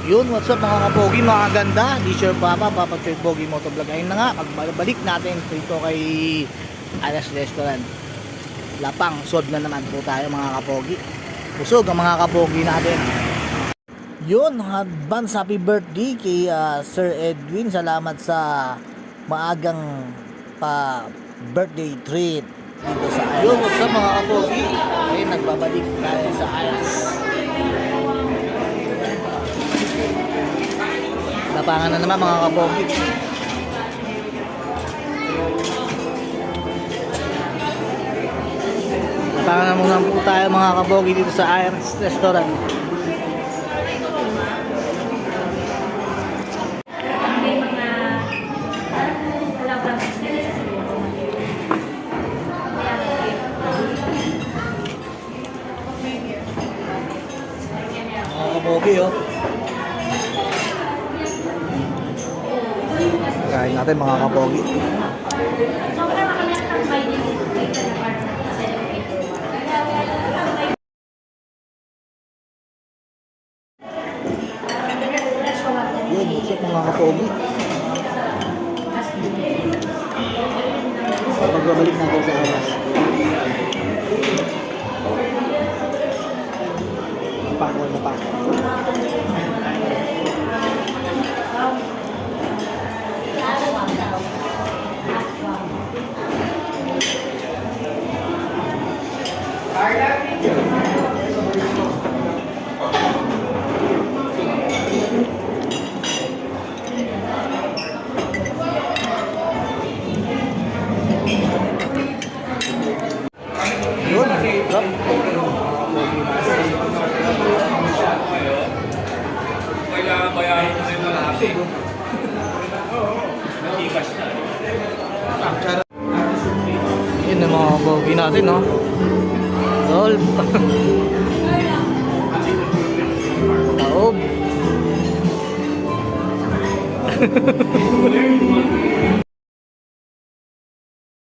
Yun, what's up mga kapogi, mga ganda. Di-sure Papa Choy Pogi Motovlog. Ayun na nga, pagbalik natin dito kay Alas Restaurant. Lapang, sod na naman po tayo mga kapogi. Busog ang mga kapogi natin. Yun, advance happy birthday kay Sir Edwin. Salamat sa maagang birthday treat dito sa Alas. Yun, what's up mga kapogi. Ayun, nagbabalik tayo sa Alas. Lapangan na naman mga kapogi. Lapangan na muna po tayo mga kapogi dito sa Alas Restaurant. Mga kapogi oh. Kain natin mga kapogi. Yun, busog mga kapogi. Pagbabalik natin sa Alas. Napakol na pa. Yun, drop. Kailangan bayaran mo rin malaki. Nakikas na. Yun ang mga kapogi natin, no? Solve. Taob.